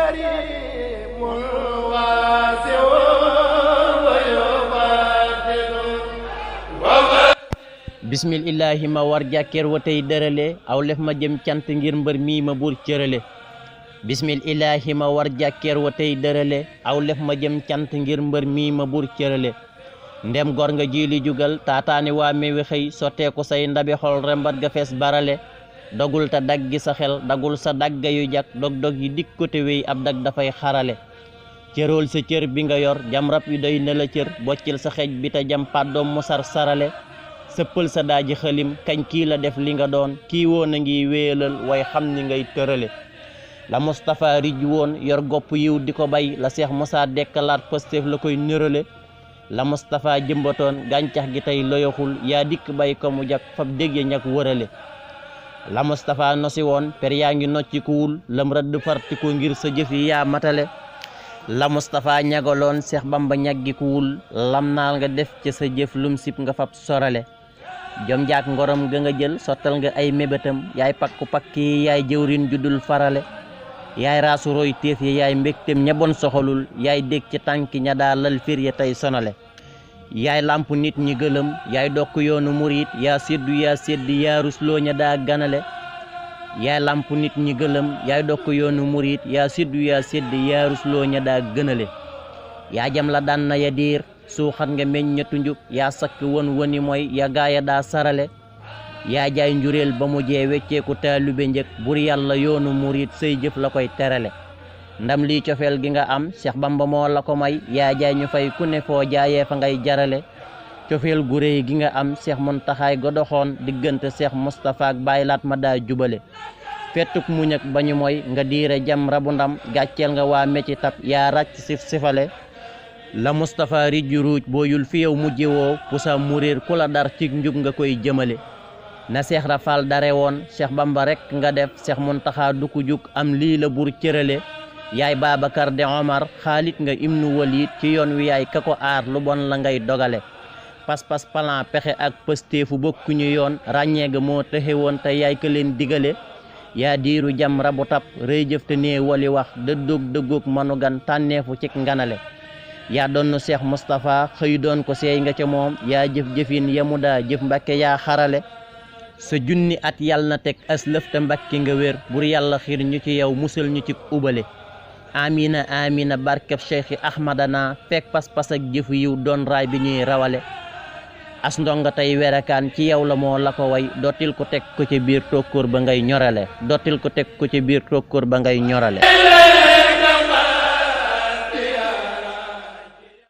كريم واسع bismillahi ma war jàkkeer wa tey dërale aw lef ma jëm cant ngir mbër mii ma buur cërale bismillahi ma war jàkkeer wa tey dërale aw lef ma jëm cant ngir mbër mii ma buur cërale ndem gor nga jiili jugal taataani waa mewi xëy sotteeku say ndabi xol rembat ga fees barale dogul ta daggi sa xel dagul sa dagga yu jak dog-dog yi dikkote wéy ab dag dafay xarale cërool sa cër bi nga yor jam rab yi doy na la cër boccil sa xej bi ta jam pàddoom mu sar sarale sëppal sa daaji xalim kañ kii la def li nga doon kii woon a ngi wéyalal way xam ni ngay tërale la Moustapha rij woon yor gopp yiw di ko bay la Cheikh Moussa dekkalaat Pastef la koy nërale la Moustapha jëmbatoon gàncax gi tey loyoxul yaa dikk bay ko mu jak fab dégg ñak wërale la Moustapha nosi woon per yaa ngi noccikuwul lam rëdd farti ko ngir sa jëf yi yaa matale la Moustapha ñagaloon Cheikh Bamba ñaggikuwul lam naal nga def ci sa jëf lum sip nga fab sorale jom jaak ngorom ga nga jël sottal nga ay mébétam yaay pakku pakki yaay jëwrin juddul farale yaay raasu roy téef yi yaay mbégtem ña bon soxalul yaay dégg ci tànki ña daa lal fir ya tey sonale yaay lamp nit ñi gëlëm yaay dokk yoonu murit yaa séddu yaa rusloo ña daa ganale yaay lamp nit ñi gëlëm yaay dokk yoonu murit yaa séddu yaa rusloo ña daa gënale yaa jam la daan na ya diir suuxat nga meññatu njub yaa sakk won woni mooy ya gaaya daa sarale yaa jaay njureel ba mu jee wecceeku taalube njëkk bur yàlla yoonu murit say jëf la koy terale ndam lii cofeel gi nga am Cheikh Bamba moo la ko may yaa jaay ñu fay ku ne foo jaayee fa ngay jarale cofeel gu réy gi nga am Cheikh Muntaxaay godoxoon diggante Cheikh Moustapha ak bàyyilaat ma daa jubale fettuk muñ ak bañu mooy nga diire jam rabu ndam gàcceel nga waa mecci tab yaa ràcc sifale la Moustapha rijju ruuj booyul fi yow mujje woo pusa murir ku la dar ci njub nga koy jëmale na Cheikh Rafal dare woon Cheikh Bamba rek nga def Cheikh Muntaxa du ko jug am lii la bur cërale yaay Babacar de Omar Xaalit nga ibnu Walid ci yoon wi yaay ka ko aar lu bon la ngay dogale pas-pas plan pexe ak pësteefu bokkuñu yoon ràññee ga moo tëxe woon te yaay ka leen digale yaa diiru jam rabu tab rëy jëf te nee wali wax dëggoog manu gan tànneefu cik nganale yaa doon Cheikh Moustapha xëy doon ko seey nga ca moom yaa jëf-jëfin yamu daa jëf Mbàkke yaa xarale sa junni at yàlla na teg as lëf te Mbàkke nga wér bur yàlla xiir ñu ci yow musal ñu ci ubale amina amina barkeb Cheikh Ahmadana fekk pas-pas ak jëfu yiw doon raay bi ñuy rawale as ndonga tey werakaan ci yow la moo la ko way dootil ko teg ko ci biir tokkoor ba ngay ñorale dootil ko teg ko ci biir tokkoor ba ngay ñorale